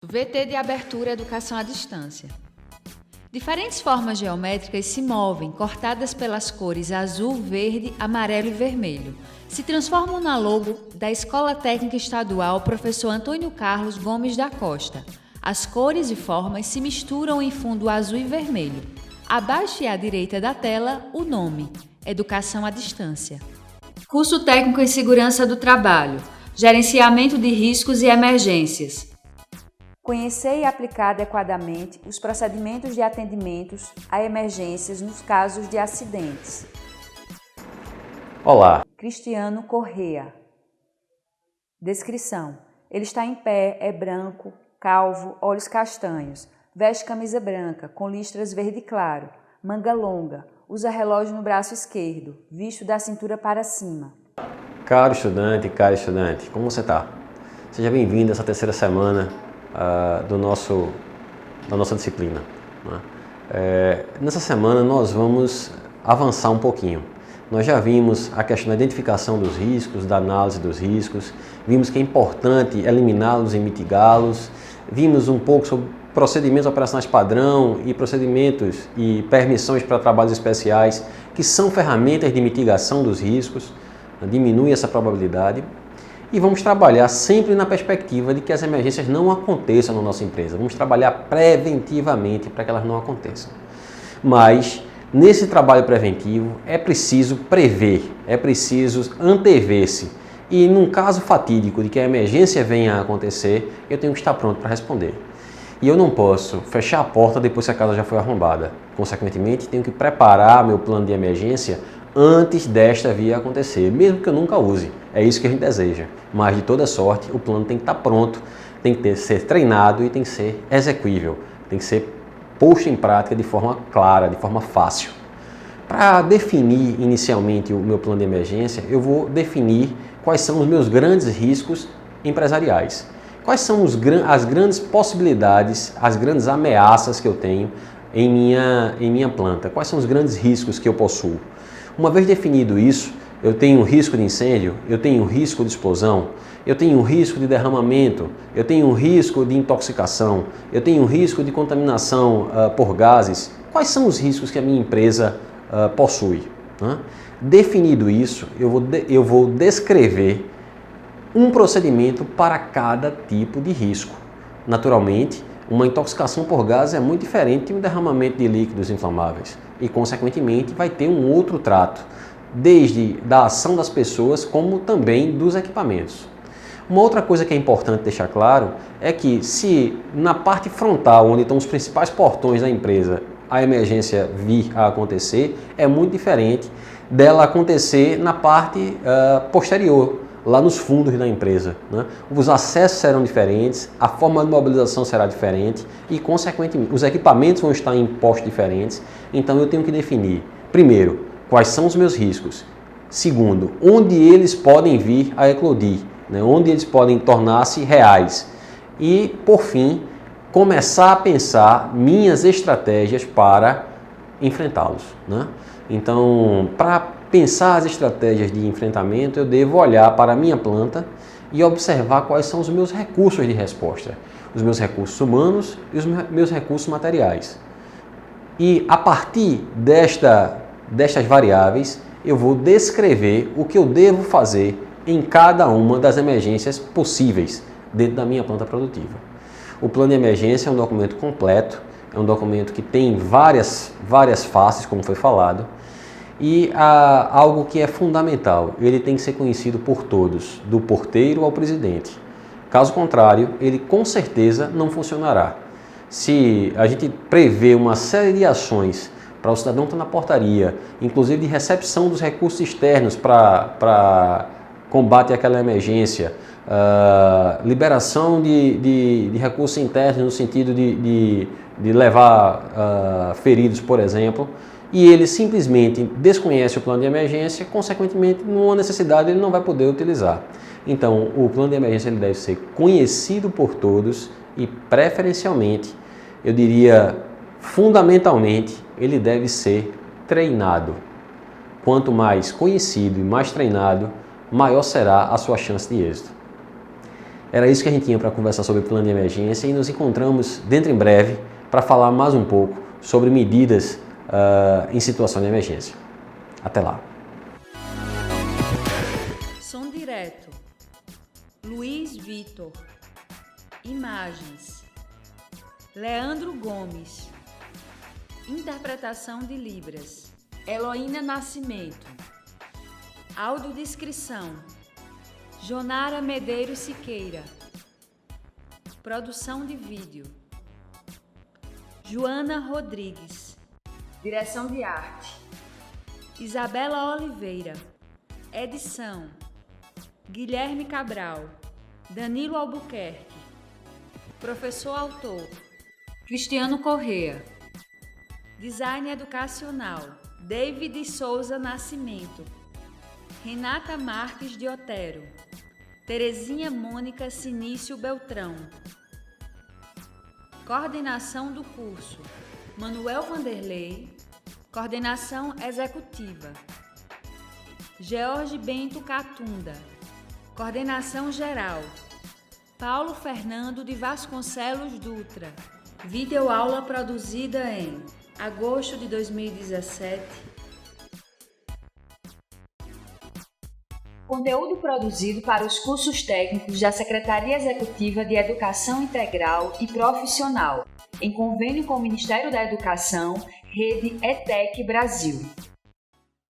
VT de abertura Educação à Distância. Diferentes formas geométricas se movem, cortadas pelas cores azul, verde, amarelo e vermelho. Se transformam na logo da Escola Técnica Estadual Professor Antônio Carlos Gomes da Costa. As cores e formas se misturam em fundo azul e vermelho. Abaixo e à direita da tela, o nome: Educação à Distância. Curso Técnico em Segurança do Trabalho, Gerenciamento de Riscos e Emergências. Conhecer e aplicar adequadamente os procedimentos de atendimentos a emergências nos casos de acidentes. Olá. Cristiano Correa. Descrição: ele está em pé, é branco, calvo, olhos castanhos, veste camisa branca com listras verde claro, manga longa, usa relógio no braço esquerdo, visto da cintura para cima. Caro estudante, cara estudante, como você está? Seja bem-vindo a essa terceira semana da nossa disciplina. Né? Nessa semana nós vamos avançar um pouquinho. Nós já vimos a questão da identificação dos riscos, da análise dos riscos, vimos que é importante eliminá-los e mitigá-los, vimos um pouco sobre procedimentos operacionais padrão e procedimentos e permissões para trabalhos especiais, que são ferramentas de mitigação dos riscos, diminui essa probabilidade. E vamos trabalhar sempre na perspectiva de que as emergências não aconteçam na nossa empresa. Vamos trabalhar preventivamente para que elas não aconteçam. Mas, nesse trabalho preventivo, é preciso prever, é preciso antever-se. E num caso fatídico de que a emergência venha a acontecer, eu tenho que estar pronto para responder. E eu não posso fechar a porta depois que a casa já foi arrombada. Consequentemente, tenho que preparar meu plano de emergência antes desta vir a acontecer, mesmo que eu nunca use. É isso que a gente deseja. Mas, de toda sorte, o plano tem que estar pronto, tem que ser treinado e tem que ser execuível, tem que ser posto em prática de forma clara, de forma fácil. Para definir inicialmente o meu plano de emergência, eu vou definir quais são os meus grandes riscos empresariais. Quais são as grandes possibilidades, as grandes ameaças que eu tenho em minha planta? Quais são os grandes riscos que eu possuo? Uma vez definido isso, eu tenho risco de incêndio, eu tenho risco de explosão, eu tenho risco de derramamento, eu tenho risco de intoxicação, eu tenho risco de contaminação por gases. Quais são os riscos que a minha empresa possui? Né? Definido isso, eu vou descrever um procedimento para cada tipo de risco. Naturalmente, uma intoxicação por gases é muito diferente de um derramamento de líquidos inflamáveis e, consequentemente, vai ter um outro trato, desde da ação das pessoas como também dos equipamentos. Uma outra coisa que é importante deixar claro é que se na parte frontal, onde estão os principais portões da empresa, a emergência vir a acontecer, é muito diferente dela acontecer na parte posterior, lá nos fundos da empresa. Né? Os acessos serão diferentes, a forma de mobilização será diferente e, consequentemente, os equipamentos vão estar em postos diferentes. Então, eu tenho que definir, primeiro, quais são os meus riscos. Segundo, onde eles podem vir a eclodir, né? Onde eles podem tornar-se reais. E, por fim, começar a pensar minhas estratégias para enfrentá-los. Né? Então, para pensar as estratégias de enfrentamento, eu devo olhar para a minha planta e observar quais são os meus recursos de resposta, os meus recursos humanos e os meus recursos materiais. E a partir destas variáveis, eu vou descrever o que eu devo fazer em cada uma das emergências possíveis dentro da minha planta produtiva. O plano de emergência é um documento completo, é um documento que tem várias faces, como foi falado, e algo que é fundamental, ele tem que ser conhecido por todos, do porteiro ao presidente. Caso contrário, ele com certeza não funcionará. Se a gente prevê uma série de ações para o cidadão que está na portaria, inclusive de recepção dos recursos externos para combate àquela emergência, liberação de recursos internos no sentido de levar feridos, por exemplo, e ele simplesmente desconhece o plano de emergência, consequentemente, numa necessidade ele não vai poder utilizar. Então, o plano de emergência ele deve ser conhecido por todos e, preferencialmente, eu diria, fundamentalmente, ele deve ser treinado. Quanto mais conhecido e mais treinado, maior será a sua chance de êxito. Era isso que a gente tinha para conversar sobre plano de emergência e nos encontramos dentro em breve para falar mais um pouco sobre medidas em situação de emergência. Até lá. Som direto. Luiz Vitor. Imagens. Leandro Gomes. Interpretação de Libras. Heloína Nascimento. Audiodescrição. Jonara Medeiros Siqueira. Produção de vídeo. Joana Rodrigues. Direção de arte. Isabela Oliveira. Edição. Guilherme Cabral. Danilo Albuquerque. Professor autor. Cristiano Corrêa. Design educacional. David Souza Nascimento. Renata Marques de Otero. Terezinha Mônica Sinício Beltrão. Coordenação do curso. Manuel Vanderlei. Coordenação executiva. George Bento Catunda. Coordenação geral. Paulo Fernando de Vasconcelos Dutra. Videoaula produzida em agosto de 2017. Conteúdo produzido para os cursos técnicos da Secretaria Executiva de Educação Integral e Profissional, em convênio com o Ministério da Educação, Rede ETEC Brasil.